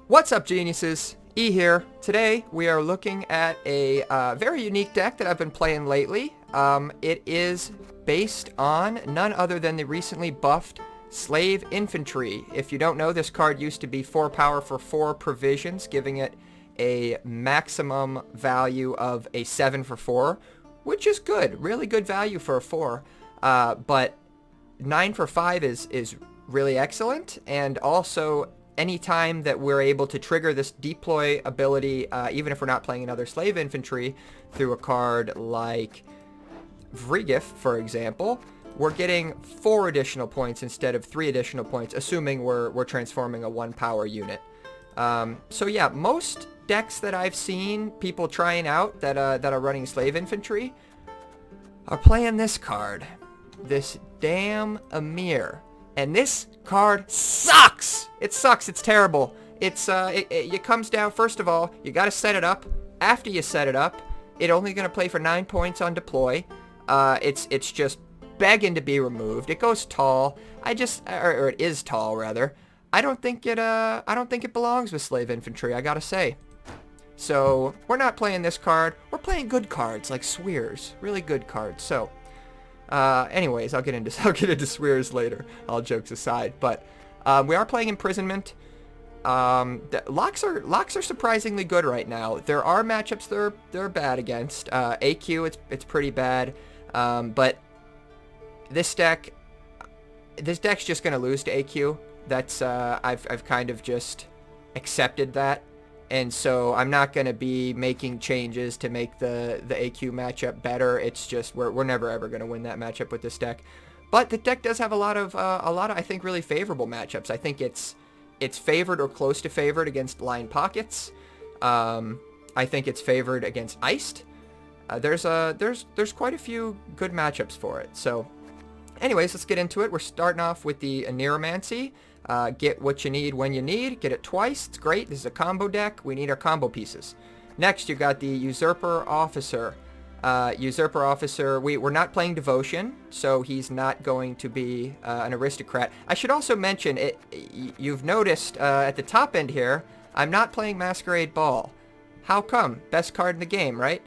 What's up, geniuses? E here. Today we are looking at a very unique deck that I've been playing lately. It is based on none other than the recently buffed Slave Infantry. If you don't know, this card used to be 4 power for 4 provisions, giving it a maximum value of a 7 for 4, which is good. Really good value for a 4. But 9 for 5 is really excellent, and also anytime that we're able to trigger this deploy ability, even if we're not playing another Slave Infantry, through a card like Vrigif, for example, we're getting 4 additional points instead of 3 additional points, assuming we're transforming a 1 power unit. So yeah, most decks that I've seen people trying out that are running Slave Infantry are playing this card, this damn Amir. And this card sucks! It sucks. It's terrible. It comes down, first of all, you gotta set it up. After you set it up, it's only gonna play for 9 points on deploy. It's just begging to be removed. It goes tall. Or it is tall, rather. I don't think it belongs with Slave Infantry, I gotta say. So, we're not playing this card. We're playing good cards, like Swears. Really good cards. So, anyways, I'll get into Swears later, all jokes aside. But we are playing Imprisonment. The locks are surprisingly good right now. There are matchups they're bad against. AQ, it's pretty bad. But this deck's just gonna lose to AQ. That's I've kind of just accepted that. And so I'm not going to be making changes to make the AQ matchup better. It's just we're never ever going to win that matchup with this deck. But the deck does have a lot of I think really favorable matchups. I think it's favored or close to favored against line pockets. I think it's favored against iced. There's quite a few good matchups for it. So anyways, let's get into it. We're starting off with the Aneromancy. Get what you need when you need. Get it twice. It's great. This is a combo deck. We need our combo pieces. Next, you got the Usurper Officer. Usurper Officer, we're not playing Devotion, so he's not going to be an aristocrat. I should also mention, you've noticed at the top end here, I'm not playing Masquerade Ball. How come? Best card in the game, right?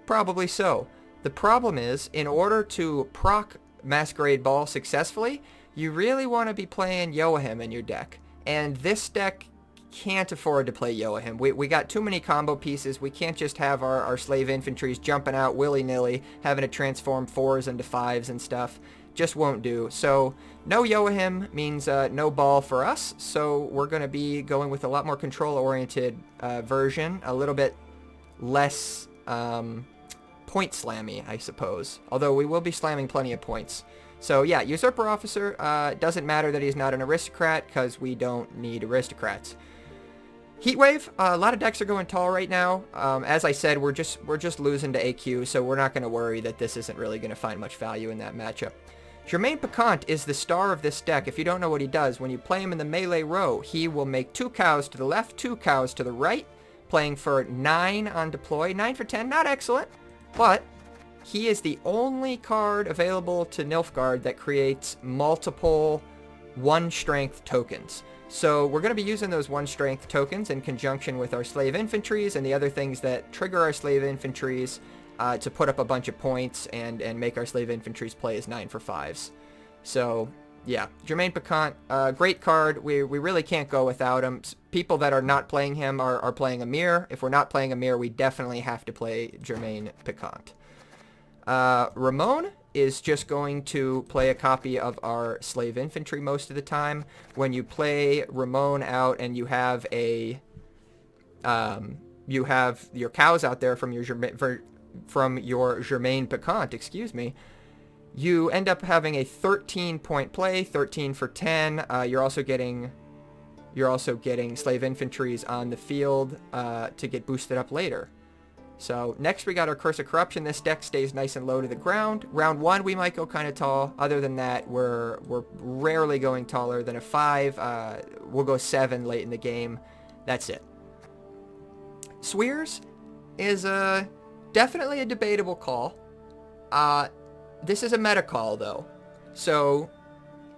Probably so. The problem is, in order to proc Masquerade Ball successfully, you really want to be playing Yoahim in your deck. And this deck can't afford to play Yoahim. We got too many combo pieces. We can't just have our Slave Infantries jumping out willy-nilly, having to transform 4s into 5s and stuff. Just won't do. So no Yoahim means no ball for us. So we're going to be going with a lot more control-oriented version. A little bit less point slammy, I suppose. Although we will be slamming plenty of points. So yeah, Usurper Officer, doesn't matter that he's not an aristocrat, because we don't need aristocrats. Heatwave, a lot of decks are going tall right now. As I said, we're just losing to AQ, so we're not going to worry that this isn't really going to find much value in that matchup. Germain Piquant is the star of this deck. If you don't know what he does, when you play him in the melee row, he will make 2 cows to the left, 2 cows to the right, playing for 9 on deploy. 9 for 10, not excellent, but he is the only card available to Nilfgaard that creates multiple 1-strength tokens. So we're going to be using those 1-strength tokens in conjunction with our Slave Infantries and the other things that trigger our Slave Infantries to put up a bunch of points and make our Slave Infantries play as 9 for 5s. So yeah, Germain Piquant, great card. We really can't go without him. People that are not playing him are playing Amir. If we're not playing Amir, we definitely have to play Germain Piquant. Ramon is just going to play a copy of our Slave Infantry most of the time. When you play Ramon out and you have your cows out there from your Germain Piquant, excuse me, you end up having a 13-point play, 13 for 10. You're also getting Slave Infantries on the field to get boosted up later. So next we got our Curse of Corruption. This deck stays nice and low to the ground. Round 1 we might go kind of tall. Other than that, we're rarely going taller than a 5. We'll go 7 late in the game. That's it. Swears is definitely a debatable call. This is a meta call though. So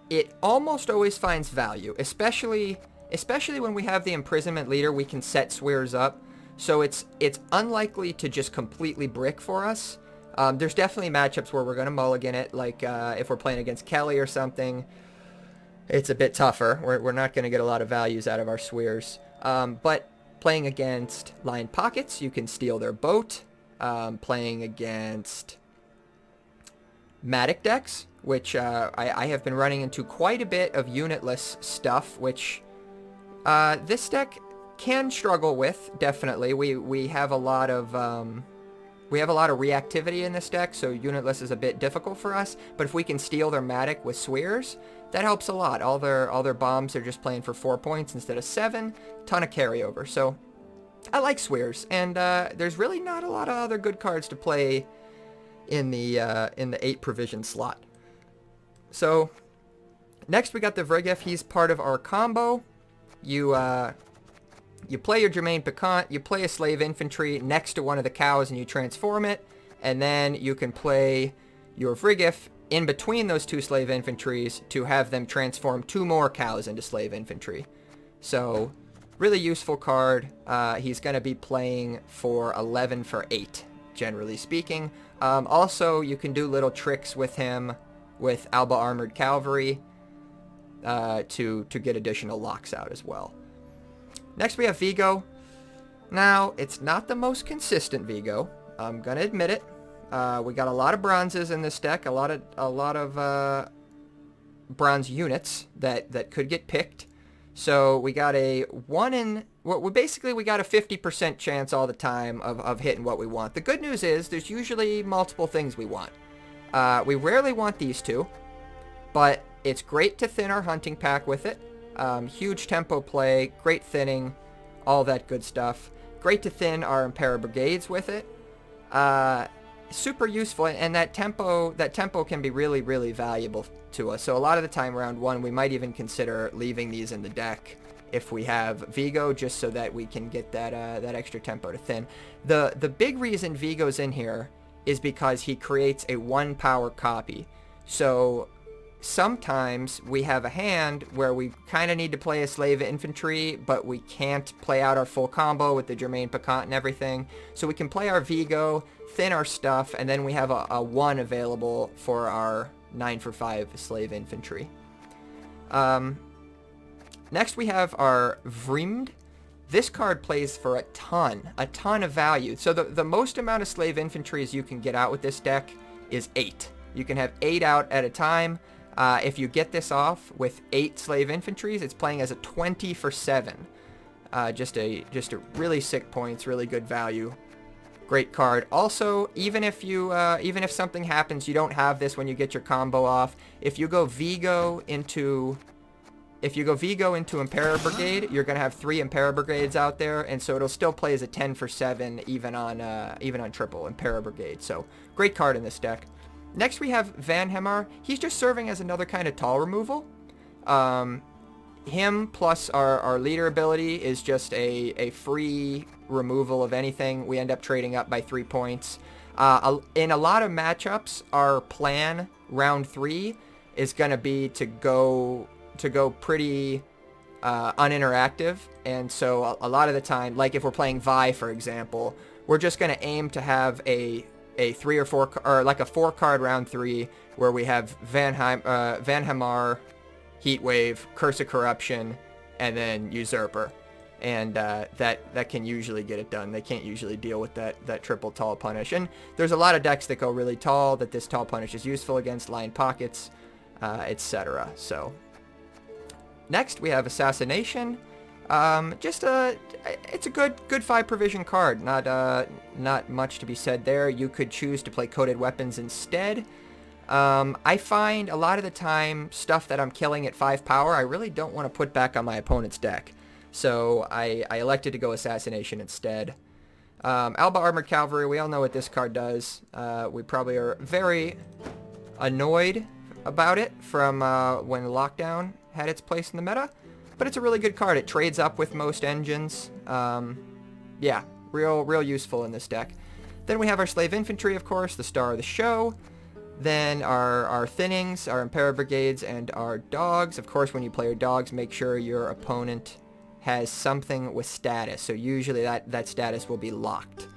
it almost always finds value, especially especially when we have the imprisonment leader, we can set swears up. So it's unlikely to just completely brick for us. There's definitely matchups where we're going to mulligan it, like if we're playing against Kelly or something. It's a bit tougher. We're not going to get a lot of values out of our swears. But playing against lined pockets, you can steal their boat. Playing against Matic decks, which I have been running into quite a bit of unitless stuff, which this deck can struggle with, definitely. We have a lot of reactivity in this deck, so unitless is a bit difficult for us. But if we can steal their Matic with swears, that helps a lot. All their bombs are just playing for 4 points instead of 7. Ton of carryover. So I like swears, and there's really not a lot of other good cards to play in the 8 provision slot. So next we got the Vrigif. He's part of our combo. You play your Germain Piquant, you play a Slave Infantry next to one of the cows and you transform it, and then you can play your Vrigif in between those 2 Slave Infantries to have them transform 2 more cows into Slave Infantry. So really useful card. He's going to be playing for 11 for 8, generally speaking. Also, you can do little tricks with him with Alba Armored Calvary to get additional locks out as well. Next we have Vigo. Now, it's not the most consistent Vigo. I'm going to admit it. We got a lot of bronzes in this deck, a lot of bronze units that could get picked. So we got a we got a 50% chance all the time of hitting what we want. The good news is there's usually multiple things we want. We rarely want these 2, but it's great to thin our hunting pack with it. Huge tempo play, great thinning, all that good stuff. Great to thin our Impera Brigades with it. Super useful, and that tempo can be really, really valuable to us. So a lot of the time round 1, we might even consider leaving these in the deck if we have Vigo, just so that we can get that extra tempo to thin. The big reason Vigo's in here is because he creates a 1 power copy. So sometimes we have a hand where we kind of need to play a Slave Infantry, but we can't play out our full combo with the Germain Piquant and everything. So we can play our Vigo, thin our stuff, and then we have a 1 available for our 9 for 5 Slave Infantry. Next we have our Vrimd. This card plays for a ton of value. So the most amount of Slave Infantries you can get out with this deck is 8. You can have 8 out at a time. If you get this off with 8 Slave Infantries, it's playing as a 20 for 7. Just a really sick points, really good value. Great card. Also, even if something happens, you don't have this when you get your combo off. If you go Vigo into Impera Brigade, you're gonna have 3 Impera Brigades out there, and so it'll still play as a 10 for 7 even on triple Impera Brigade. So great card in this deck. Next we have Van Hemar. He's just serving as another kind of tall removal. Him plus our leader ability is just a free removal of anything. We end up trading up by 3 points. In a lot of matchups, our plan round 3 is going to be to go pretty uninteractive, and so a lot of the time, like if we're playing Vi, for example, we're just going to aim to have a 3 or 4 or like a 4 card round 3 where we have Van Hemar, Heatwave, Curse of Corruption, and then Usurper, and that can usually get it done. They can't usually deal with that triple tall punish, and there's a lot of decks that go really tall that this tall punish is useful against, line pockets, etc. So next we have Assassination. It's a good 5 provision card. Not much to be said there. You could choose to play Coded Weapons instead. I find a lot of the time stuff that I'm killing at 5 power, I really don't want to put back on my opponent's deck. So I elected to go Assassination instead. Alba Armored Calvary, we all know what this card does. We probably are very annoyed about it from when Lockdown had its place in the meta. But it's a really good card. It trades up with most engines. Yeah, real useful in this deck. Then we have our Slave Infantry, of course, the star of the show. Then our thinnings, our Impera Brigades, and our dogs. Of course, when you play your dogs, make sure your opponent has something with status. So usually that status will be locked.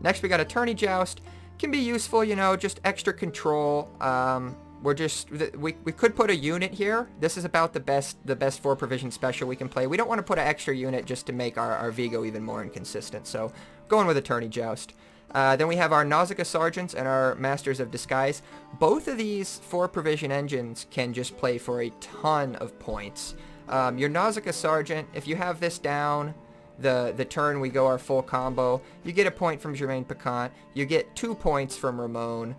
Next we got Attorney Joust. Can be useful, you know, just extra control. We could put a unit here. This is about the best 4 provision special we can play. We don't want to put an extra unit just to make our Vigo even more inconsistent. So going with Attorney Joust. Then we have our Nausicaa Sergeants and our Masters of Disguise. Both of these 4 provision engines can just play for a ton of points. Your Nausicaa Sergeant, if you have this down, the turn we go our full combo, you get a point from Germain Piquant. You get 2 points from Ramon.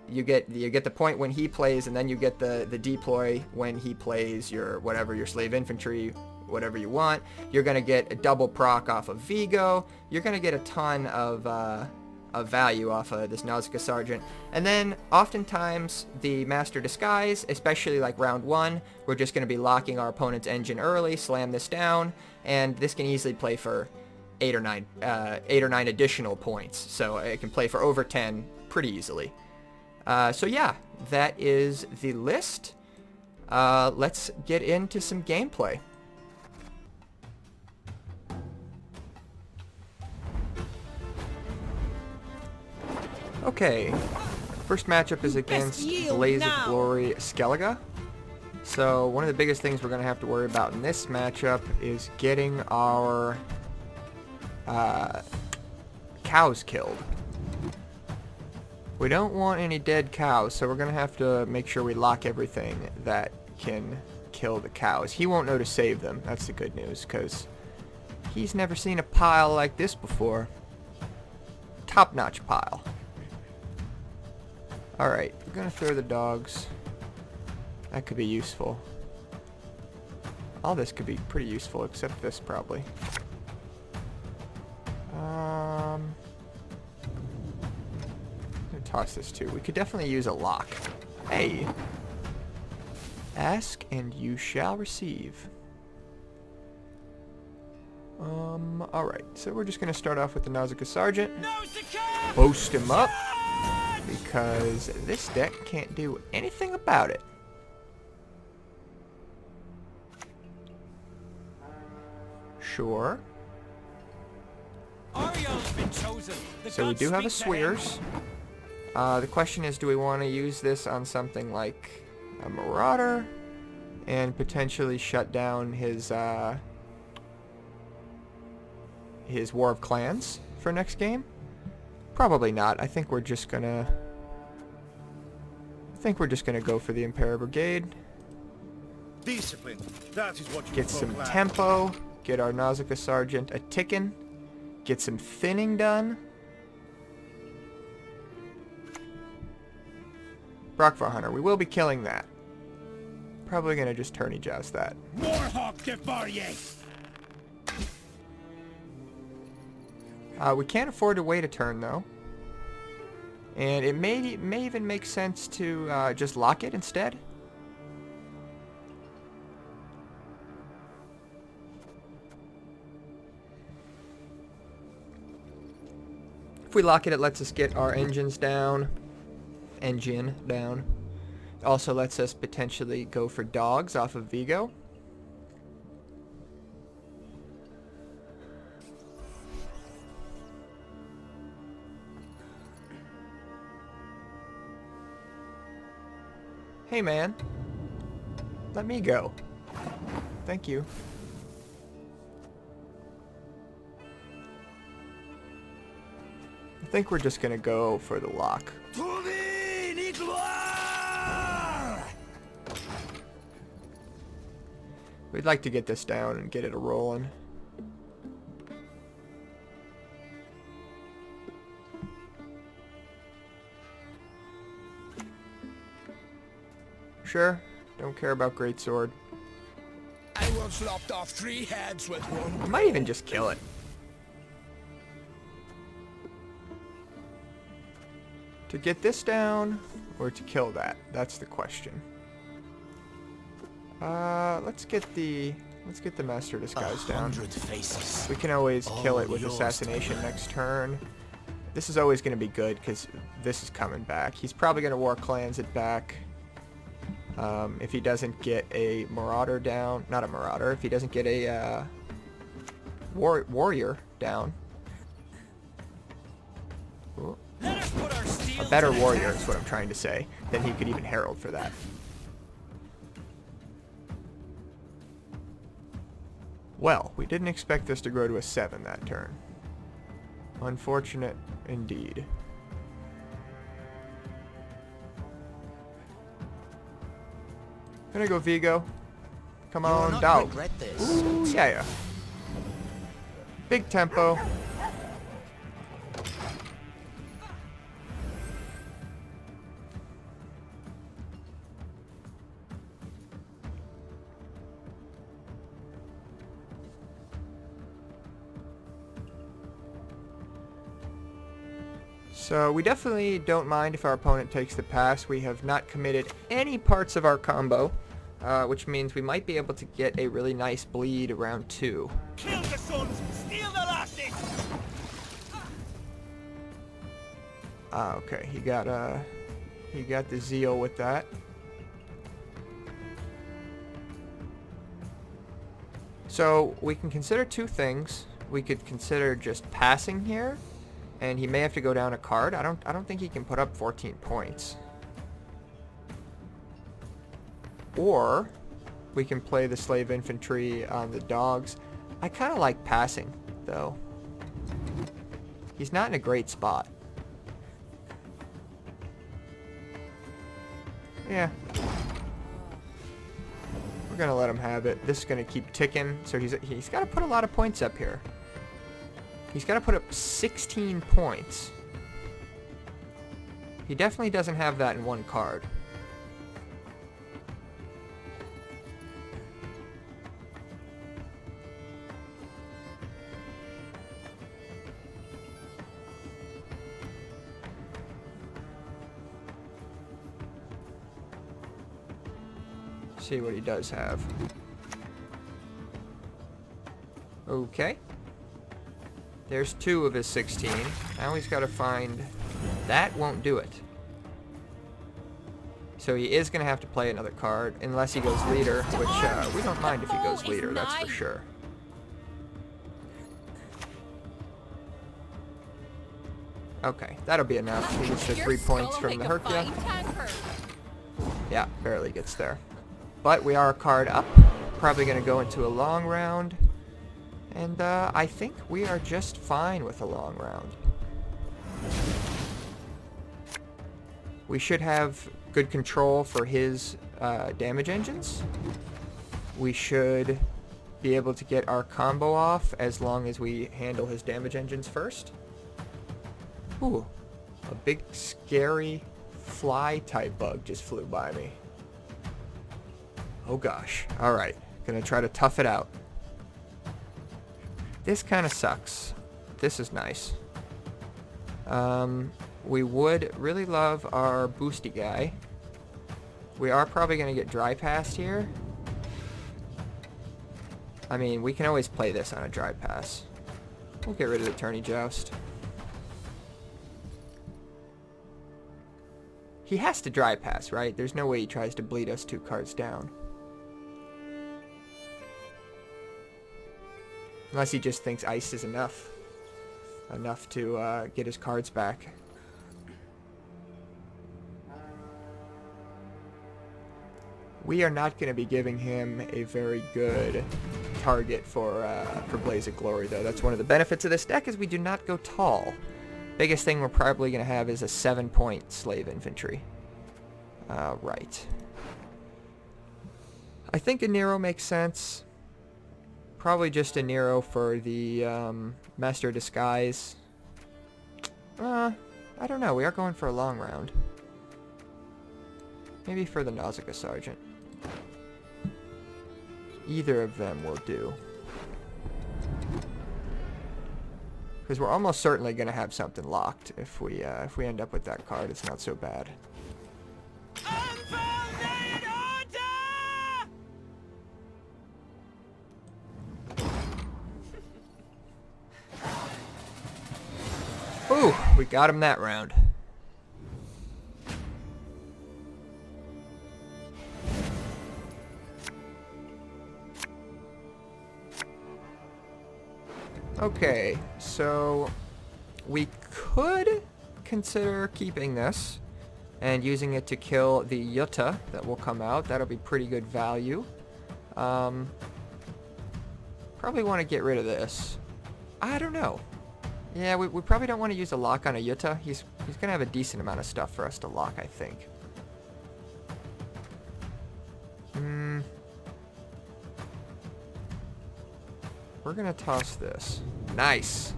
You get the point when he plays, and then you get the deploy when he plays your slave infantry, whatever you want. You're gonna get a double proc off of Vigo. You're gonna get a ton of value off of this Nausicaa Sergeant. And then oftentimes the Master Disguise, especially like round 1, we're just gonna be locking our opponent's engine early, slam this down, and this can easily play for 8 or 9 additional points. So it can play for over 10 pretty easily. So yeah, that is the list. Let's get into some gameplay. Okay, first matchup is against Blaze of Glory Skellige. So one of the biggest things we're going to have to worry about in this matchup is getting our cows killed. We don't want any dead cows, so we're going to have to make sure we lock everything that can kill the cows. He won't know to save them. That's the good news, because he's never seen a pile like this before. Top-notch pile. Alright, we're going to throw the dogs. That could be useful. All this could be pretty useful, except this probably. Toss this too. We could definitely use a lock. Hey! Ask and you shall receive. Alright, so we're just gonna start off with the Nausicaa Sergeant. Boast him up, because this deck can't do anything about it. Sure. So we do have a Swears. The question is, do we want to use this on something like a Marauder and potentially shut down his War of Clans for next game? Probably not. I think we're just gonna go for the Imperial Brigade. Discipline. That is what you get some tempo, get our Nausicaa Sergeant a tickin', get some thinning done. Brockvar Hunter, we will be killing that. Probably gonna just tourney joust that. Warhawk Defarrier. We can't afford to wait a turn though. And it may even make sense to just lock it instead. If we lock it, it lets us get our engines down. Engine down. Also lets us potentially go for dogs off of Vigo. Hey man, let me go. Thank you. I think we're just gonna go for the lock. We'd like to get this down and get it a-rolling. Sure, don't care about Greatsword. I once lopped off 3 heads with one. I might even just kill it. To get this down, or to kill that? That's the question. Let's get the Master Disguise down. We can always kill it with Assassination next turn. This is always going to be good because this is coming back. He's probably going to War Clans it back. If he doesn't get a Marauder down, not a Marauder, if he doesn't get a Warrior down. Ooh. A better Warrior is what I'm trying to say. Then he could even Herald for that. Well, we didn't expect this to grow to a 7 that turn. Unfortunate indeed. Gonna go Vigo. Come on, dog. Ooh, yeah. Big tempo. So we definitely don't mind if our opponent takes the pass. We have not committed any parts of our combo, which means we might be able to get a really nice bleed around 2. Kill the sons, steal the lasting. Okay, he got the zeal with that. So we can consider 2 things. We could consider just passing here. And he may have to go down a card. I don't think he can put up 14 points. Or we can play the slave infantry on the dogs. I kind of like passing, though. He's not in a great spot. Yeah. We're gonna let him have it. This is gonna keep ticking. So he's got to put a lot of points up here. He's got to put up 16 points. He definitely doesn't have that in 1 card. See what he does have. Okay. There's 2 of his 16. Now he's got to find... That won't do it. So he is going to have to play another card, unless he goes leader, which we don't mind if he goes leader, that's for sure. Okay, that'll be enough. He gets the 3 points from the Hercule. Yeah, barely gets there. But we are a card up. Probably going to go into a long round. And I think we are just fine with a long round. We should have good control for his damage engines. We should be able to get our combo off as long as we handle his damage engines first. Ooh, a big scary fly type bug just flew by me. Oh gosh. Alright, gonna try to tough it out. This kind of sucks. This is nice. We would really love our boosty guy. We are probably going to get dry pass here. I mean, we can always play this on a dry pass. We'll get rid of the tourney joust. He has to dry pass, right? There's no way he tries to bleed us 2 cards down. Unless he just thinks ice is enough. Enough to get his cards back. We are not going to be giving him a very good target for Blaze of Glory, though. That's one of the benefits of this deck, is we do not go tall. Biggest thing we're probably going to have is a 7-point slave infantry. Right. I think a Nero makes sense. Probably just a Nero for the Master of Disguise. I don't know. We are going for a long round. Maybe for the Nausicaa Sergeant. Either of them will do. Because we're almost certainly going to have something locked. If we end up with that card, it's not so bad. Ooh, we got him that round. Okay, so we could consider keeping this and using it to kill the Jutta that will come out. That'll be pretty good value. Probably want to get rid of this. I don't know. Yeah, we probably don't want to use a lock on a Jutta. He's going to have a decent amount of stuff for us to lock, I think. We're going to toss this. Nice.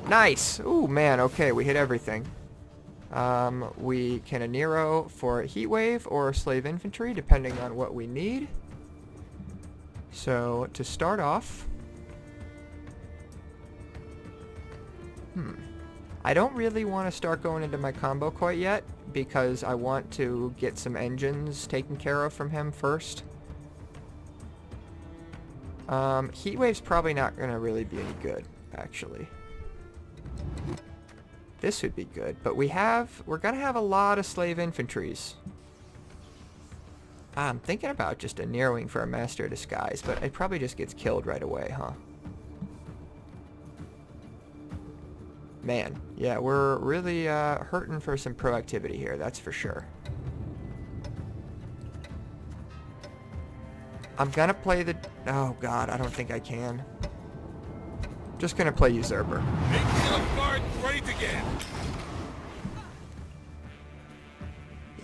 Nice. Ooh, man. Okay, we hit everything. We can a Nero for a heat wave or slave infantry, depending on what we need. So, to start off... I don't really want to start going into my combo quite yet, because I want to get some engines taken care of from him first. Heat wave's probably not going to really be any good, actually. This would be good, but we're going to have a lot of slave infantries. I'm thinking about just a narrowing for a Master of Disguise, but it probably just gets killed right away, huh? Man, yeah, we're really hurting for some proactivity here, that's for sure. I'm gonna play the... Oh god, I don't think I can. Just gonna play Usurper.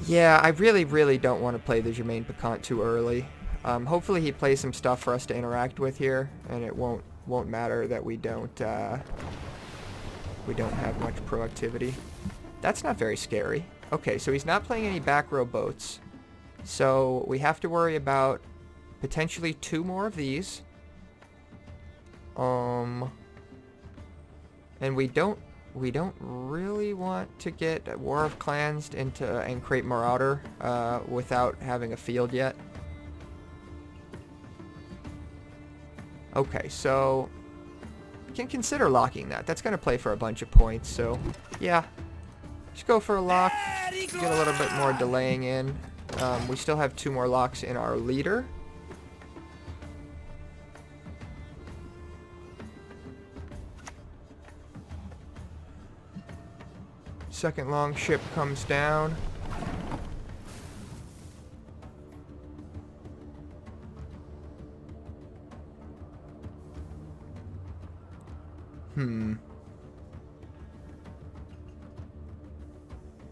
Yeah, I really don't want to play the Germain Piquant too early. Hopefully he plays some stuff for us to interact with here, and it won't matter that we don't have much proactivity. That's not very scary. Okay, so he's not playing any back row boats. So we have to worry about potentially 2 more of these. And we don't really want to get War of Clans and create Marauder without having a field yet. Okay, so we can consider locking that. That's going to play for a bunch of points, so yeah. Just go for a lock, get a little bit more delaying in. We still have 2 more locks in our leader. Second long ship comes down.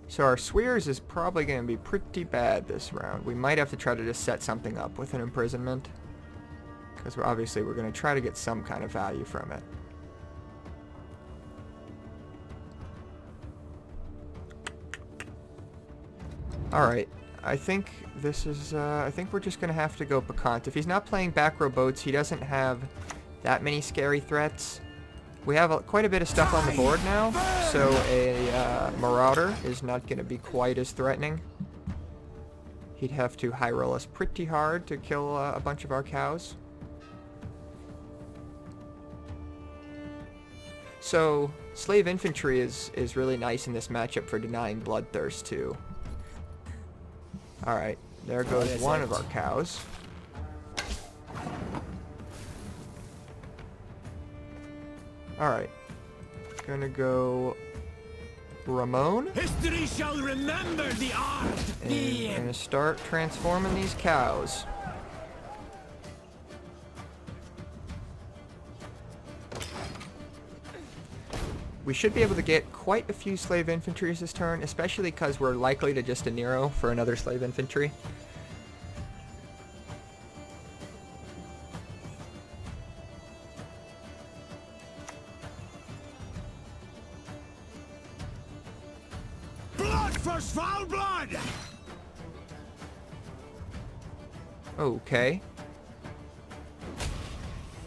So our Swears is probably going to be pretty bad this round. We might have to try to just set something up with an imprisonment, because we're going to try to get some kind of value from it. Alright, I think this is, I think we're just going to have to go Piquant. If he's not playing back row boats, he doesn't have that many scary threats. We have quite a bit of stuff on the board now, so a Marauder is not going to be quite as threatening. He'd have to high roll us pretty hard to kill a bunch of our cows. So, Slave Infantry is really nice in this matchup for denying Bloodthirst too. Alright, there goes one of our cows. Alright. Gonna go Ramon. History shall remember the art. And gonna start transforming these cows. We should be able to get quite a few slave infantries this turn, especially because we're likely to just a Nero for another slave infantry. Blood for foul blood. Okay.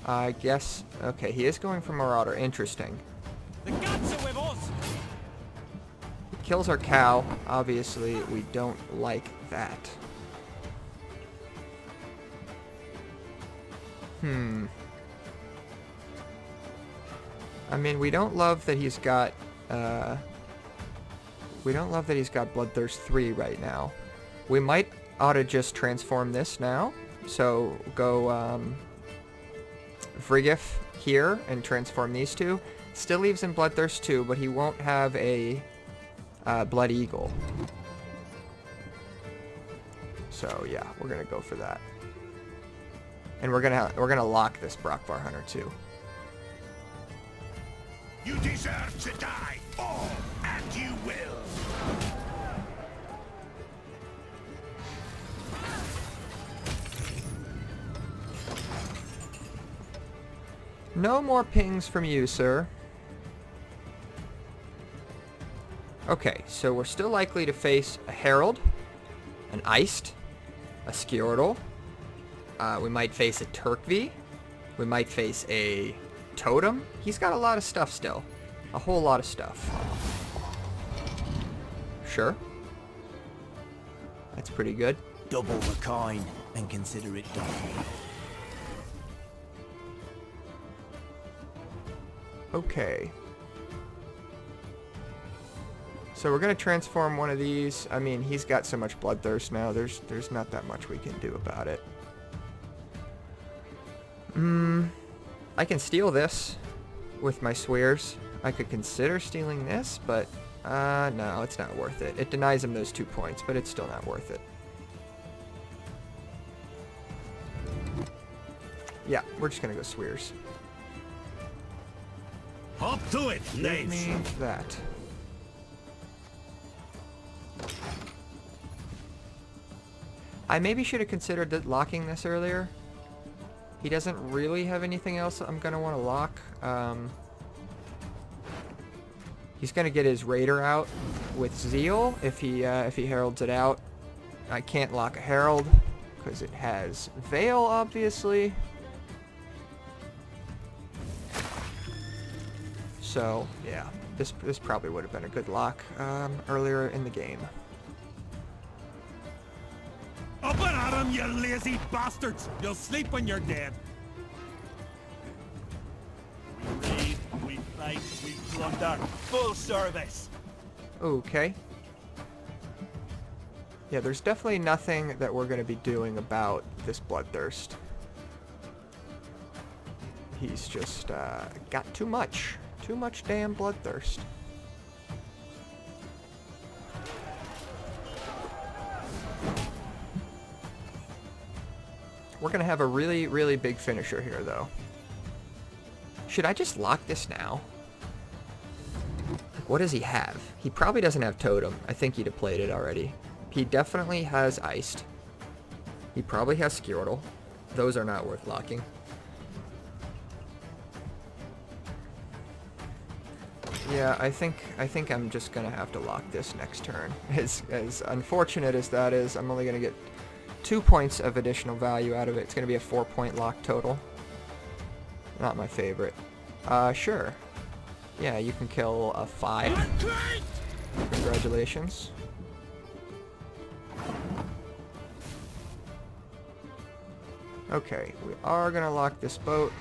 I guess... Okay, he is going for Marauder. Interesting. The guts are with us. He kills our cow. Obviously, we don't like that. I mean, we don't love that he's got We don't love that he's got Bloodthirst 3 right now. We might ought to just transform this now. So go Vrigif here and transform these two. Still leaves in Bloodthirst 2, but he won't have a Blood Eagle. So yeah, we're gonna go for that. And we're gonna lock this Brockvar Hunter too. You deserve to die, all, and you will. No more pings from you, sir. Okay, so we're still likely to face a Herald, an Iced, a Skjortal. We might face a Turkvi. We might face a Totem. He's got a lot of stuff still. A whole lot of stuff. Sure. That's pretty good. Double the coin and consider it done. Okay. So we're gonna transform one of these. I mean, he's got so much Bloodthirst now. There's not that much we can do about it. I can steal this with my swears. I could consider stealing this, but no, it's not worth it. It denies him those 2 points, but it's still not worth it. Yeah, we're just gonna go swears. Up to it, Give knaves. me that. I maybe should have considered locking this earlier. He doesn't really have anything else I'm gonna want to lock. He's gonna get his Raider out with Zeal if he heralds it out. I can't lock a Herald because it has Veil, obviously. So yeah, this probably would have been a good lock earlier in the game. Up and at 'em, you lazy bastards! You'll sleep when you're dead. We raid, we fight, we plunder. Full service. Okay. Yeah, there's definitely nothing that we're going to be doing about this Bloodthirst. He's just got too much. Too much damn Bloodthirst. We're going to have a really, really big finisher here, though. Should I just lock this now? What does he have? He probably doesn't have Totem. I think he'd have played it already. He definitely has Iced. He probably has Skjortal. Those are not worth locking. Yeah, I think I'm just gonna have to lock this next turn. As unfortunate as that is, I'm only gonna get 2 points of additional value out of it. It's gonna be a 4-point lock total. Not my favorite. Sure. Yeah, you can kill a 5. Congratulations. Okay, we are gonna lock this boat.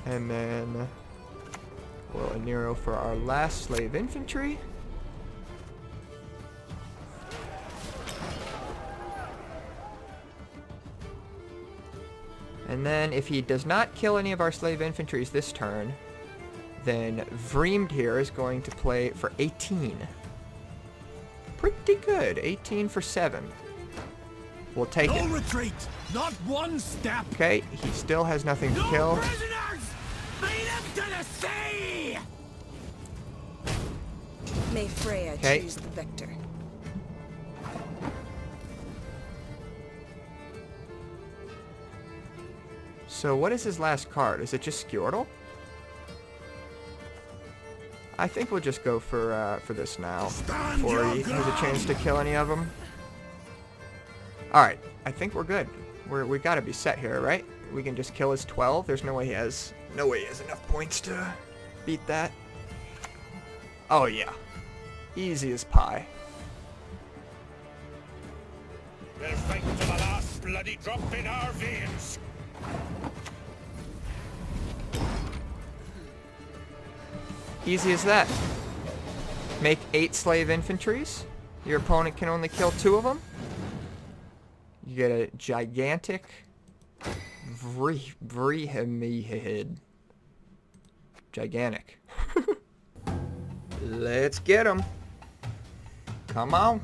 And then we'll Aniro for our last slave infantry. And then if he does not kill any of our slave infantries this turn, then Vreemd here is going to play for 18. Pretty good. 18 for 7. We'll take it. No retreat! Not one step! Okay, he still has nothing to kill. No prisoners! Lead them to the sea! May Freya Okay. choose the victor. So what is his last card? Is it just Skjortal? I think we'll just go for this now Stand before your he has a ground! chance to kill any of them. All right, I think we're good. We got to be set here, right? We can just kill his 12. There's no way he has enough points to beat that. Oh yeah, easy as pie. We'll fight to the last bloody drop in our veins! Easy as that. Make 8 slave infantries. Your opponent can only kill 2 of them. You get a gigantic Vrihemihid. Gigantic. Let's get him. Come on.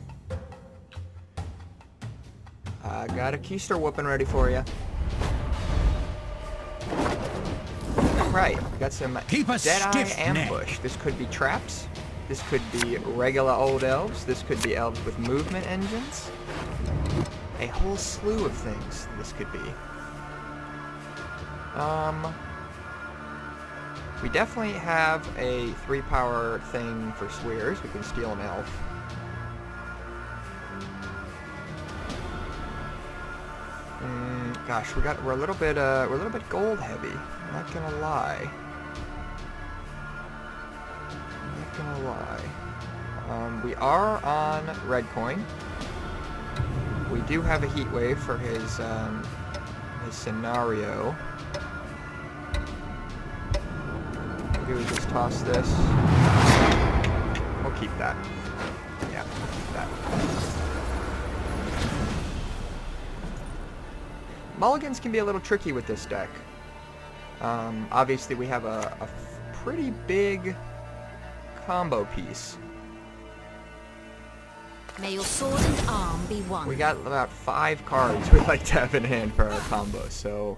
I got a keister whooping ready for you. Alright, we got some Deadeye ambush. This could be traps. This could be regular old elves. This could be elves with movement engines. A whole slew of things this could be. We definitely have a 3-power thing for swears. We can steal an elf. Gosh, we're a little bit gold heavy. I'm not gonna lie. We are on red coin. We do have a heat wave for his scenario. Maybe we just toss this. We'll keep that. Yeah, we'll keep that. Mulligans can be a little tricky with this deck. Obviously we have a pretty big combo piece. May your sword and arm be one. We got about 5 cards we like to have in hand for our combo, so...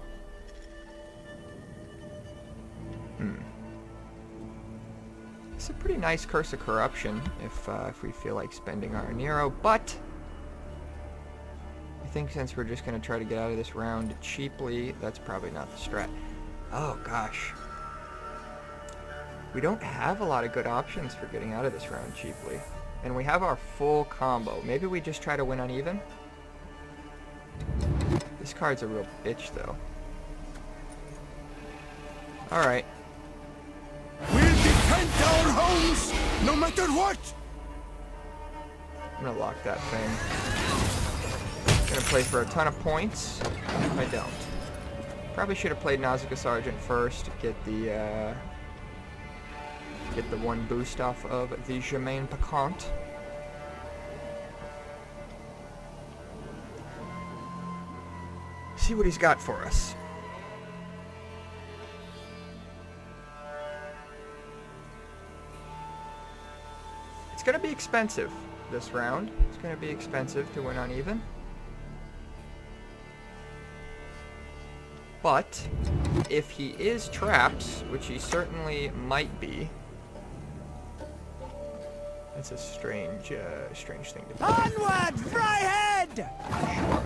It's a pretty nice Curse of Corruption if we feel like spending our Nero, but... I think since we're just going to try to get out of this round cheaply, that's probably not the strat. Oh, gosh. We don't have a lot of good options for getting out of this round cheaply. And we have our full combo. Maybe we just try to win uneven? This card's a real bitch, though. Alright. We'll defend our homes, no matter what! I'm gonna lock that thing. Gonna play for a ton of points. I don't. Probably should have played Nausicaa Sergeant first to get the 1 boost off of the Germain Piquant. See what he's got for us. It's gonna be expensive this round. It's gonna be expensive to win uneven. But if he is trapped, which he certainly might be, that's a strange thing to do. Onward, Fryhead! Sure.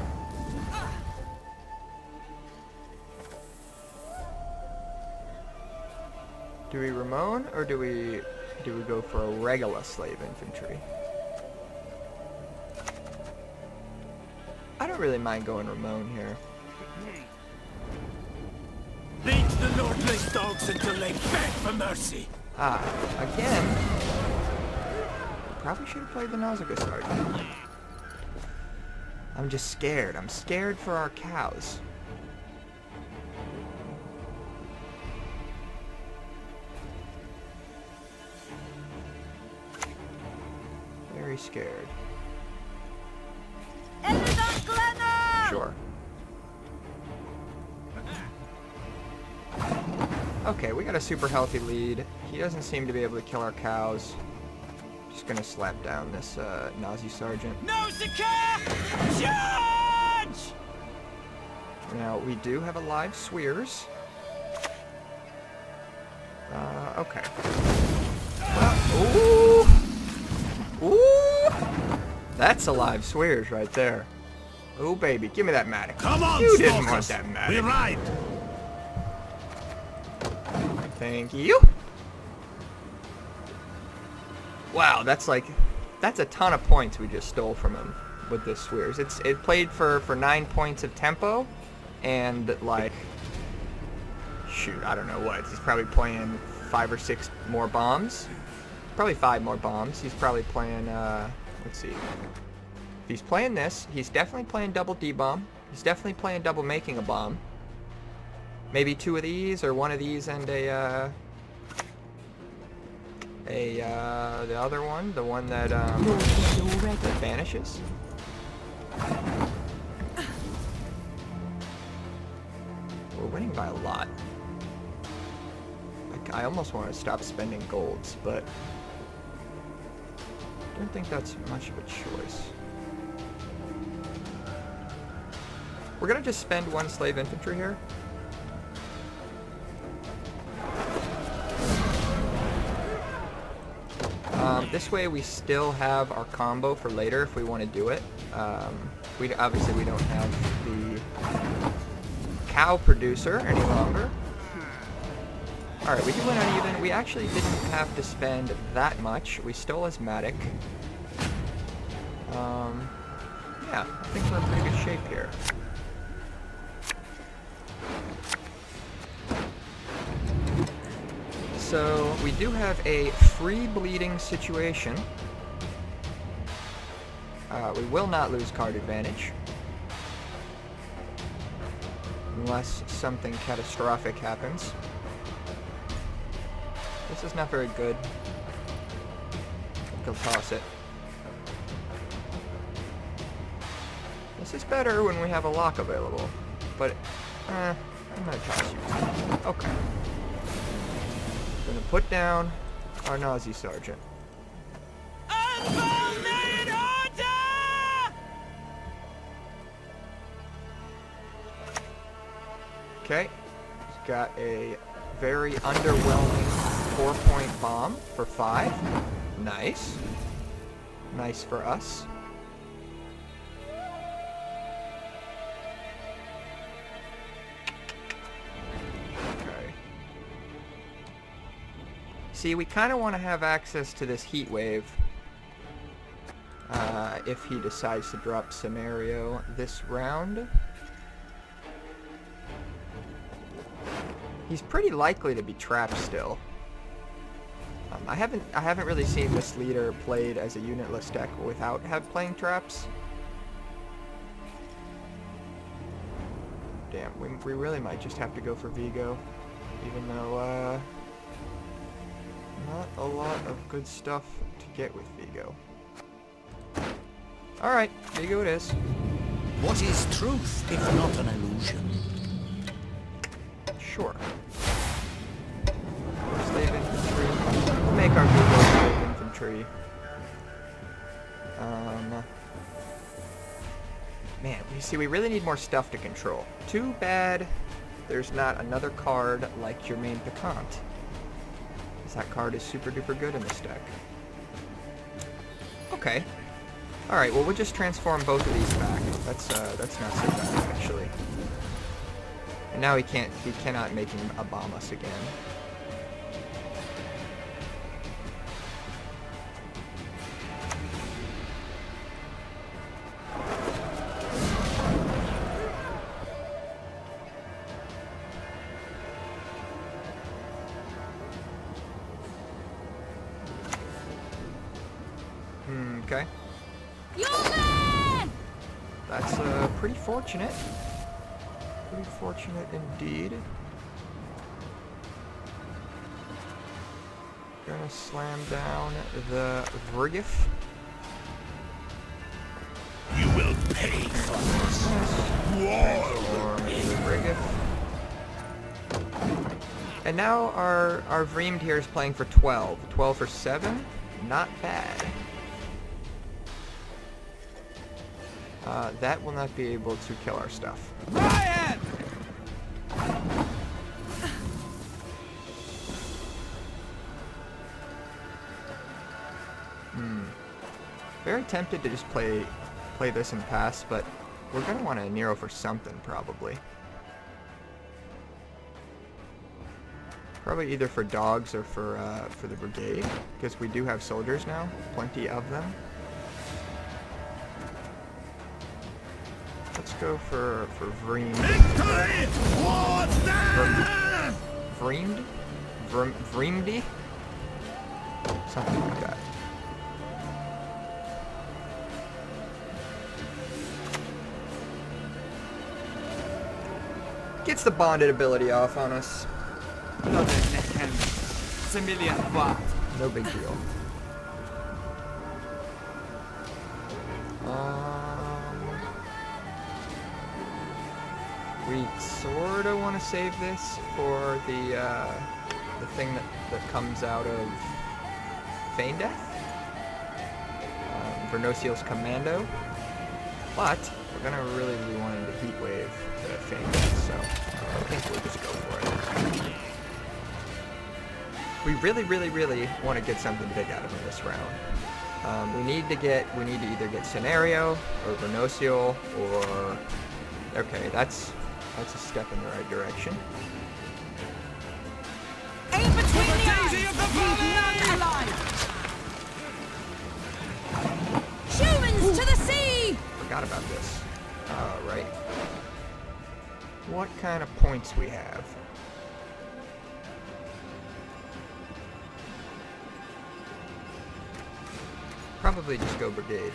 Do we Ramon or do we go for a regular slave infantry? I don't really mind going Ramon here. Lead the Northless dogs until they beg for mercy. Again. Probably should have played the Nausicaa Sergeant. I'm just scared. I'm scared for our cows. Very scared. Sure. Okay, we got a super healthy lead. He doesn't seem to be able to kill our cows. Just gonna slap down this Nazi Sergeant. Nausicaa! Charge! Now, we do have a live Swears. Okay. Well, ooh! Ooh! That's a live Swears right there. Oh, baby, give me that Matic. Come on, You didn't smokers. want that Matic. We ride. Thank you. Wow, that's a ton of points we just stole from him with this Swears. It played for 9 points of tempo, and like, shoot, I don't know what. He's probably playing 5 or 6 more bombs. Probably 5 more bombs. He's probably playing, let's see. If he's playing this, he's definitely playing double D-bomb. He's definitely playing double making a bomb. Maybe 2 of these, or 1 of these and a the other one, the one that that vanishes. We're winning by a lot. Like, I almost want to stop spending golds, but I don't think that's much of a choice. We're gonna just spend one slave infantry here. This way we still have our combo for later if we want to do it. Obviously we don't have the cow producer any longer. Alright, we do win uneven. We actually didn't have to spend that much. We stole asthmatic. Yeah, I think we're in pretty good shape here. So we do have a free bleeding situation. We will not lose card advantage. Unless something catastrophic happens. This is not very good. I think he'll toss it. This is better when we have a lock available. But, I'm gonna toss you. Okay. Gonna put down our Nazi sergeant. Okay, he's got a very underwhelming 4-point bomb for 5. Nice. Nice for us. See, we kind of want to have access to this heat wave if he decides to drop scenario this round. He's pretty likely to be trapped still. I haven't really seen this leader played as a unitless deck without playing traps. Damn, we really might just have to go for Vigo, even though not a lot of good stuff to get with Vigo. Alright, Vigo it is. What is truth if not an illusion? Sure. Slave infantry. We'll make our Vigo slave infantry. Man, you see, we really need more stuff to control. Too bad there's not another card like Germain Piquant. That card is super duper good in this deck. Okay. Alright, well we'll just transform both of these back. That's not so bad actually. And now he cannot make him bomb us again. Okay. That's pretty fortunate. Pretty fortunate indeed. Gonna slam down the Vrigif. You will pay for this. Transform the Vrigif. And now our Vreemd here is playing for 12. 12 for 7? Not bad. That will not be able to kill our stuff. Riot! Very tempted to just play this and pass, but we're gonna want to Nero for something probably. Probably either for dogs or for the brigade, because we do have soldiers now, plenty of them. Let's go for Vreemd. Victory! Towards them! Vreemd? Vreemdy? Something like that. Gets the bonded ability off on us. Civilian what? No big deal. We sort of want to save this for the thing that comes out of Feign Death. Vernosiel's Commando. But we're going to really be wanting to Heat Wave the Feign Death, so I think we'll just go for it. We really, really, really want to get something big out of him this round. We need to either get Scenario or Vernosiel or... Okay, that's a step in the right direction. Aim between the eyes! Alive! Humans to the sea! Forgot about this. Right. What kind of points we have? Probably just go Brigade.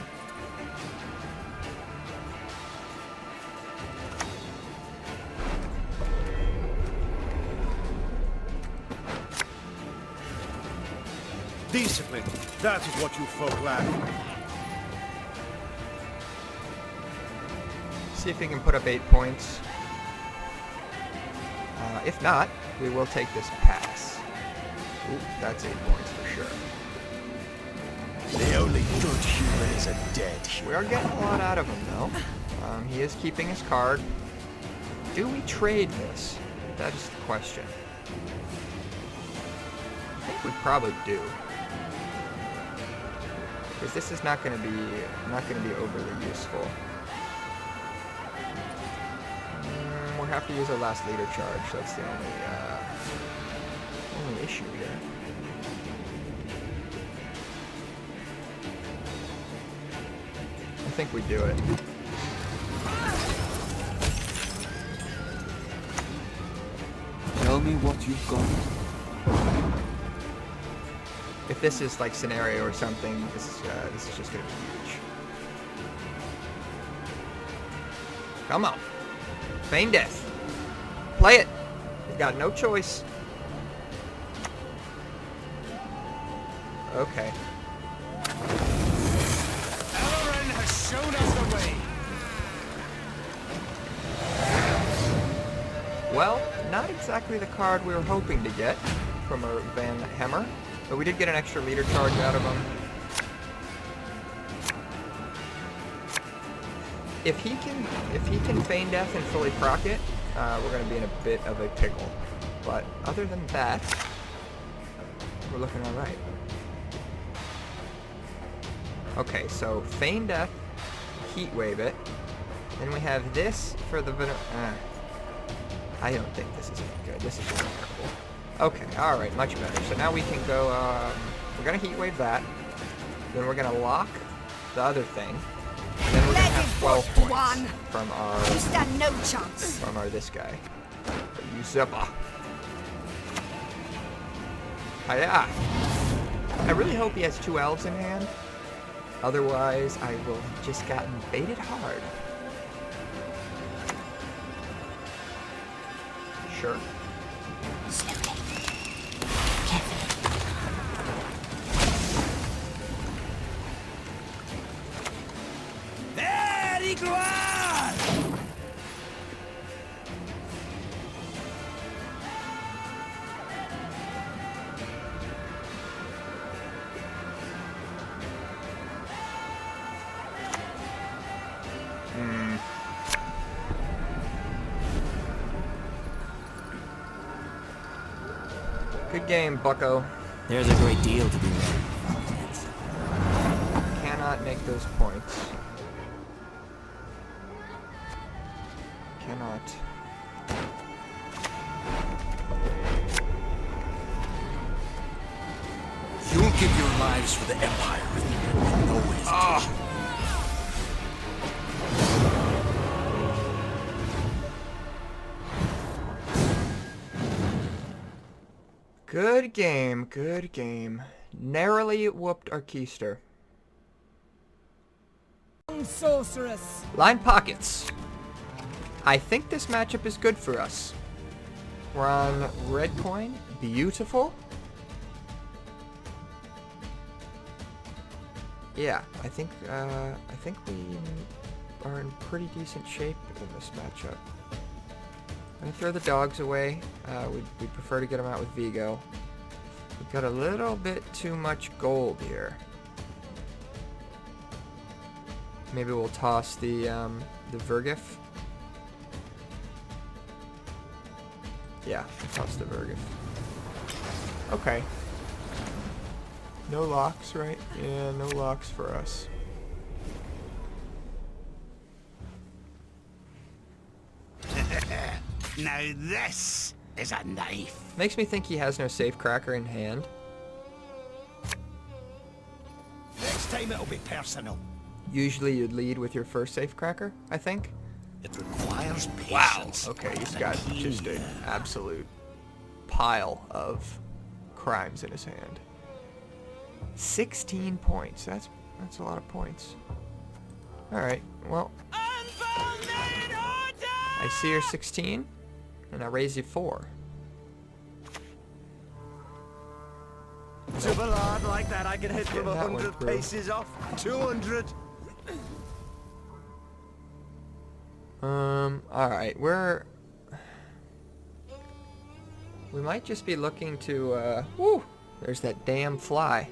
Discipline. That is what you folk lack. See if we can put up 8 points. If not, we will take this pass. Ooh, that's 8 points for sure. The only good human is a dead human. We are getting a lot out of him, though. He is keeping his card. Do we trade this? That is the question. I think we probably do. Because this is not going to be overly useful. We'll have to use our last leader charge. That's the only issue here. I think we do it. Tell me what you've got. If this is like Scenario or something, this is just gonna be huge. Come on. Feign Death. Play it. You've got no choice. Okay. Elren has shown us the way. Well, not exactly the card we were hoping to get from a Van Hammer, but we did get an extra leader charge out of him. If he can Feign Death and fully proc it, we're going to be in a bit of a pickle. But other than that, we're looking all right. Okay, so Feign Death, Heat Wave it. Then we have this for the I don't think this is any good. This is just terrible. Okay, all right, much better. So now we can go. We're gonna Heat Wave that. Then we're gonna lock the other thing. Then we're gonna have 12 points from our. You stand no chance. From our this guy, Usurper. Hiya! I really hope he has 2 elves in hand. Otherwise, I will have just gotten baited hard. Sure. Very good! Good game, bucko. There's a great deal to be made. Cannot make those points. Cannot. You'll give your lives for the Empire if you know it. Good game, good game. Narrowly whooped our keister. Sorceress. Line pockets. I think this matchup is good for us. We're on red coin. Beautiful. yeah, I think we are in pretty decent shape in this matchup. I'm gonna throw the dogs away. We'd prefer to get them out with Vigo. We've got a little bit too much gold here. Maybe we'll toss the Vergif. Yeah, toss the Vergif. Okay. No locks, right? Yeah, no locks for us. Now this is a knife. Makes me think he has no safecracker in hand. Next time it'll be personal. Usually you'd lead with your first safecracker, I think. It requires Wow. patience. Okay, he's and got keen just an ear. absolute pile of crimes in his hand. 16 points. That's a lot of points. All right. Well, I see you're 16, and I raise you 4. To a lad like that, I can hit from Getting that one 100 through. paces off. 200. All right. We might just be looking to. Woo! There's that damn fly.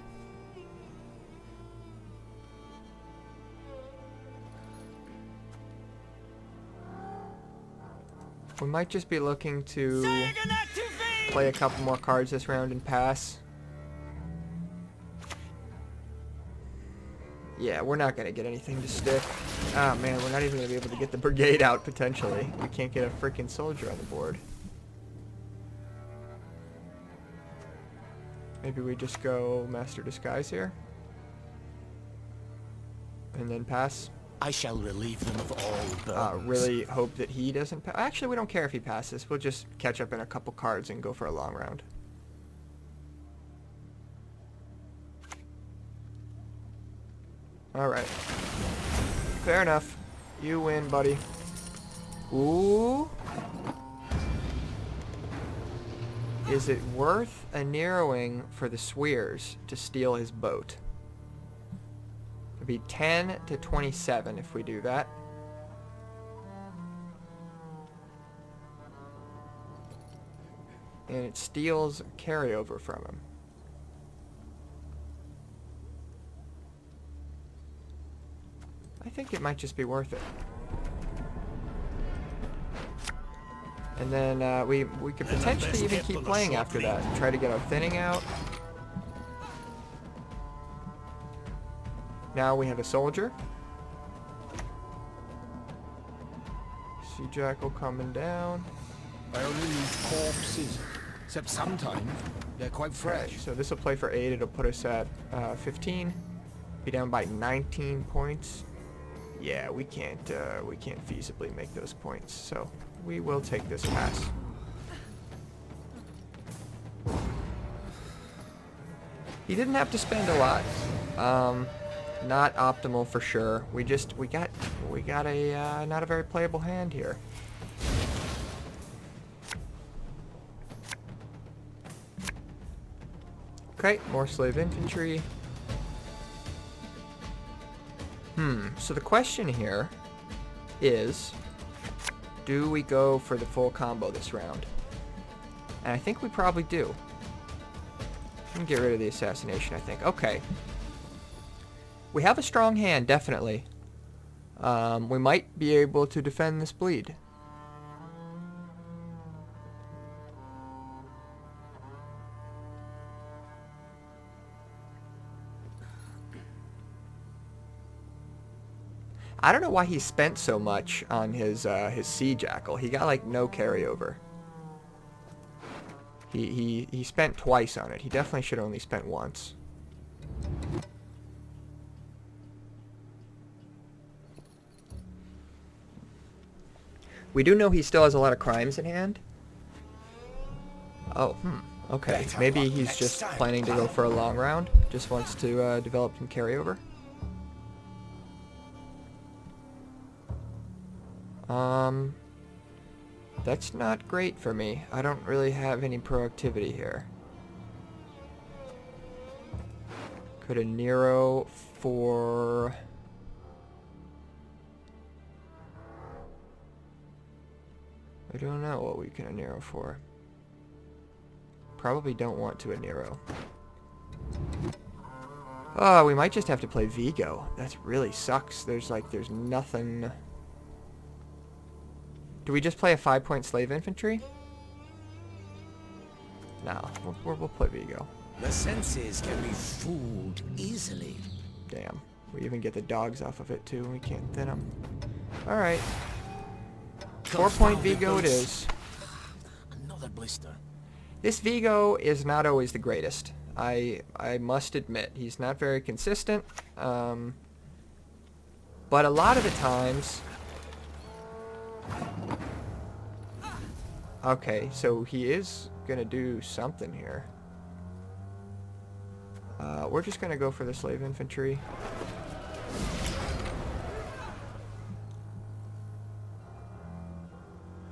We might just be looking to play a couple more cards this round and pass. Yeah, we're not going to get anything to stick. Ah, man, we're not even going to be able to get the brigade out, potentially. We can't get a freaking soldier on the board. Maybe we just go Master Disguise here. And then pass. I shall relieve them of all burns. Really hope that he doesn't actually, we don't care if he passes. We'll just catch up in a couple cards and go for a long round. Alright. Fair enough. You win, buddy. Ooh. Is it worth a narrowing for the Swears to steal his boat? It'd be 10 to 27 if we do that. And it steals carryover from him. I think it might just be worth it. And then we could potentially even keep playing after that. Try to get our thinning out. Now we have a soldier. Sea Jackal coming down. I only use corpses, except sometimes they're quite fresh. Okay, so this will play for 8. It'll put us at 15. Be down by 19 points. Yeah, we can't feasibly make those points. So we will take this pass. He didn't have to spend a lot. Not optimal for sure. We got a not a very playable hand here. Okay, more slave infantry. So the question here is, do we go for the full combo this round? And I think we probably do. We can get rid of the assassination, I think. Okay. We have a strong hand, definitely. We might be able to defend this bleed. I don't know why he spent so much on his Sea Jackal. He got like no carryover. He spent twice on it. He definitely should have only spent once. We do know he still has a lot of crimes in hand. Oh, okay. Maybe he's just planning to go for a long round. Just wants to develop some carryover. That's not great for me. I don't really have any proactivity here. Could a Nero for... I don't know what we can a Nero for. Probably don't want to a Nero. Oh, we might just have to play Vigo. That really sucks. There's nothing... Do we just play a 5-point slave infantry? No, we'll play Vigo. The senses can be fooled easily. Damn. We even get the dogs off of it too. We can't thin them. Alright. 4-point Vigo it is. Another blister. This Vigo is not always the greatest. I must admit. He's not very consistent. But a lot of the times... Okay, so he is gonna do something here. We're just gonna go for the slave infantry.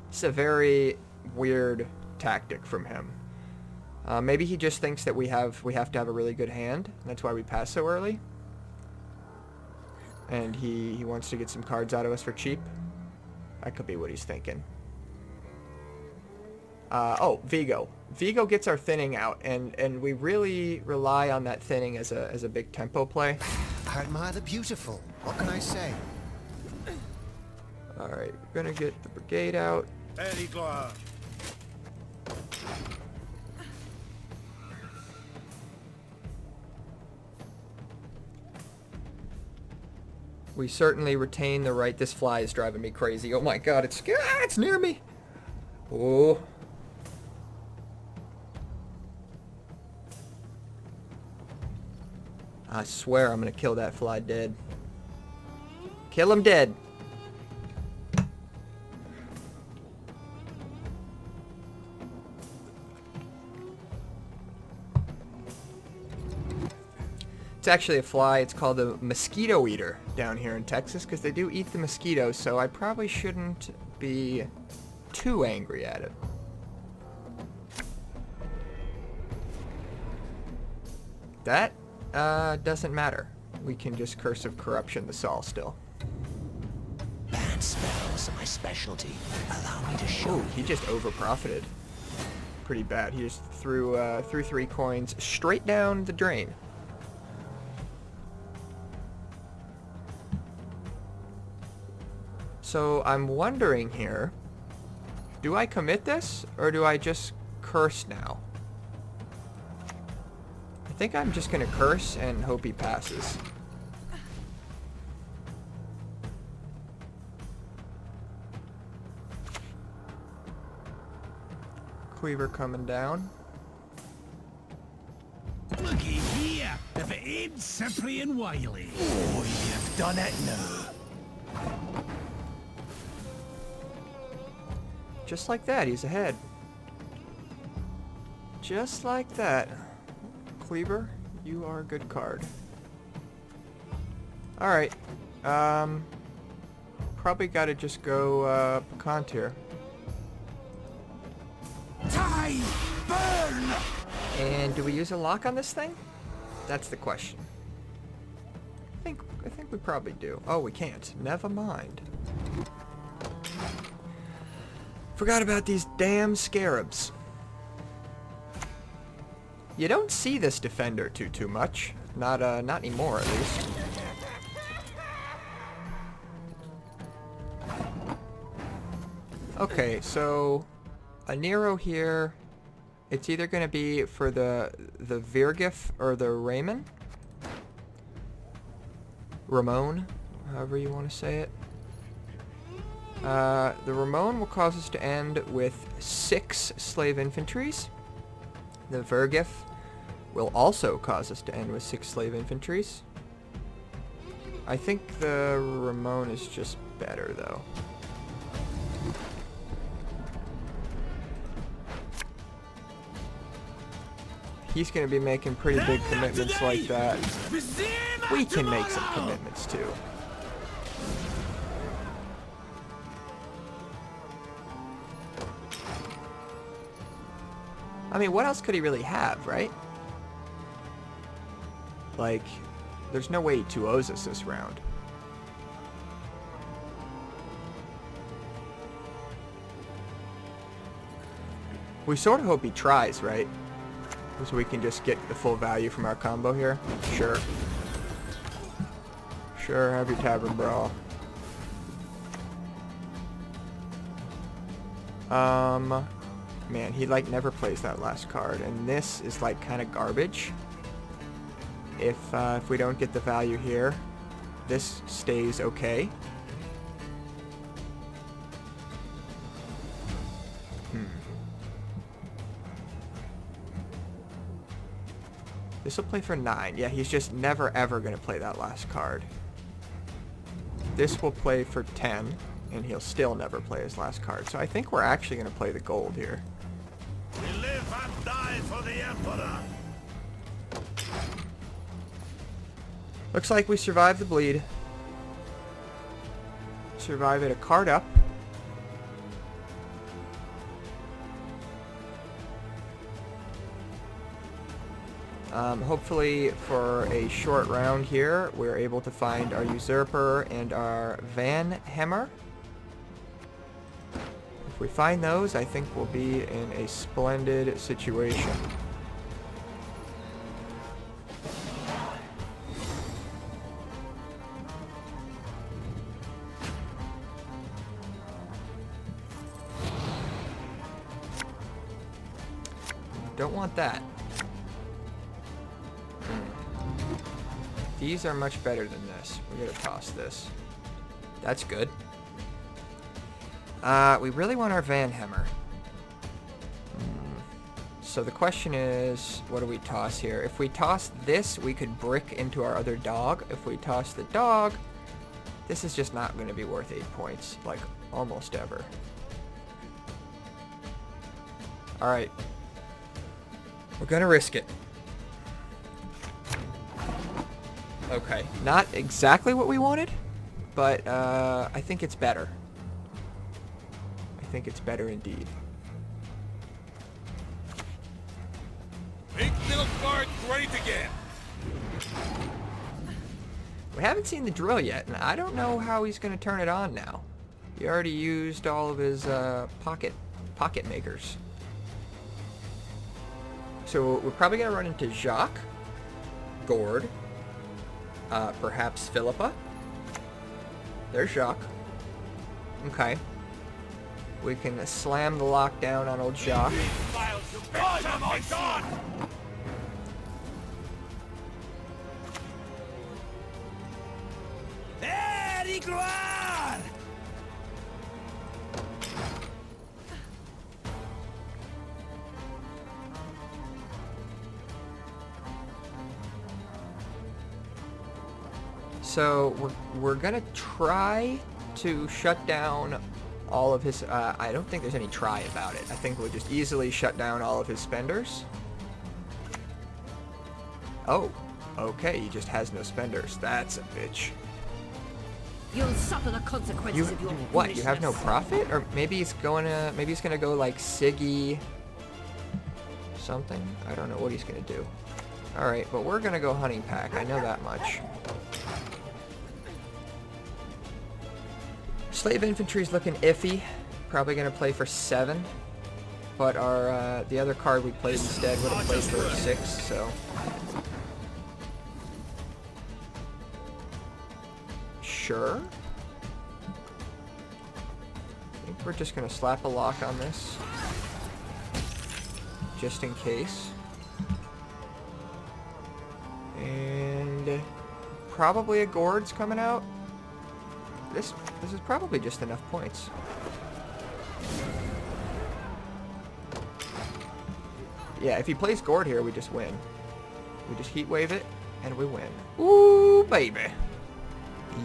It's a very weird tactic from him. Maybe he just thinks that we have to have a really good hand. And that's why we pass so early. And he wants to get some cards out of us for cheap. That could be what he's thinking. Oh, Vigo. Vigo gets our thinning out, and we really rely on that thinning as a big tempo play. I admire the beautiful. What can I say? Alright, we're gonna get the brigade out. Very good. We certainly retain the right. This fly is driving me crazy. Oh my god, it's near me. Oh. I swear I'm gonna kill that fly dead. Kill him dead. It's actually a fly. It's called a mosquito eater down here in Texas because they do eat the mosquitoes, so I probably shouldn't be too angry at it. That doesn't matter. We can just Curse of Corruption the Sol still. Bad spells are my specialty. Allow me to show Oh, he just over-profited. Pretty bad. He just threw 3 coins straight down the drain. So I'm wondering here, do I commit this or do I just curse now? I think I'm just gonna curse and hope he passes. Cleaver coming down. Looky here, if it ain't Cyprian Wiley. Oh, you've done it now. Just like that, he's ahead. Just like that. Cleaver, you are a good card. Alright. Probably gotta just go Picant here. Time! Burn! And do we use a lock on this thing? That's the question. I think we probably do. Oh, we can't. Never mind. Forgot about these damn scarabs. You don't see this defender too much. Not anymore, at least. Okay, so a Nero here. It's either going to be for the Virgif or the Ramon, however you want to say it. The Ramon will cause us to end with 6 slave infantries. The Virgif will also cause us to end with 6 slave infantries. I think the Ramon is just better, though. He's going to be making pretty big commitments like that. We can make some commitments, too. I mean, what else could he really have, right? Like, there's no way he 2-0s us this round. We sort of hope he tries, right? So we can just get the full value from our combo here. Sure. Sure, have your Tavern Brawl. Man, he like never plays that last card, and this is like kind of garbage. If we don't get the value here, this stays okay. This will play for 9. Yeah, he's just never ever going to play that last card. This will play for 10, and he'll still never play his last card. So I think we're actually going to play the gold here. We live and die for the Emperor. Looks like we survived the bleed. Survive it a card up. Hopefully for a short round here, we're able to find our Usurper and our Van Hammer. If we find those, I think we'll be in a splendid situation. Don't want that. These are much better than this. We're gonna toss this. That's good. We really want our Van Hammer. So the question is, what do we toss here? If we toss this, we could brick into our other dog. If we toss the dog, this is just not going to be worth 8 points, like almost ever. Alright. We're gonna risk it. Okay, not exactly what we wanted, but I think it's better. I think it's better indeed. Make middle guard great again. We haven't seen the drill yet, and I don't know how he's going to turn it on now. He already used all of his pocket makers. So we're probably going to run into Jacques, Gord, perhaps Philippa. There's Jacques. Okay. We can slam the lockdown on old Jacques. Oh my God! So we're gonna try to shut down all of his, I don't think there's any try about it. I think we'll just easily shut down all of his spenders. Oh, okay, he just has no spenders. That's a bitch. You'll suffer the consequences of your what? You have no foolishness. profit? Or maybe he's gonna go like Siggy something. I don't know what he's gonna do. Alright, but we're gonna go hunting pack, I know that much. Slave infantry's looking iffy. Probably gonna play for 7. But our the other card we played instead would have played for 6, so. Sure. I think we're just gonna slap a lock on this. Just in case. And probably a Gord's coming out. This is probably just enough points. Yeah, if he plays Gord here, we just win. We just heat wave it, and we win. Ooh, baby.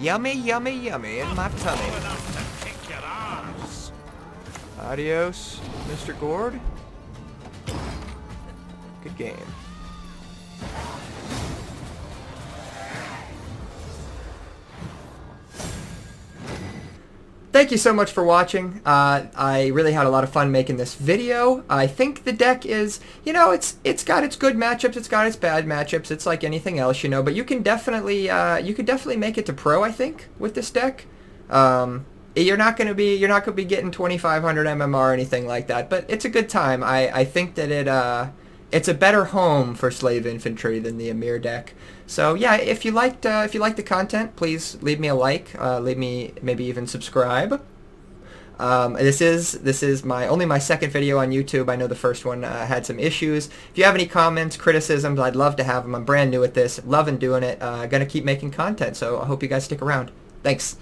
Yummy, yummy, yummy in my tummy. Enough to kick your arse. Adios, Mr. Gord. Good game. thank you so much for watching. I really had a lot of fun making this video. I think the deck is, you know, it's got its good matchups, it's got its bad matchups. It's like anything else, you know. But you can definitely make it to pro, I think, with this deck. You're not gonna be getting 2,500 MMR or anything like that. But it's a good time. I think that it's a better home for Slave Infantry than the Amir deck. So yeah, if you liked the content, please leave me a like, leave me maybe even subscribe. This is only my second video on YouTube. I know the first one had some issues. If you have any comments, criticisms, I'd love to have them. I'm brand new at this, loving doing it. Gonna keep making content, so I hope you guys stick around. Thanks.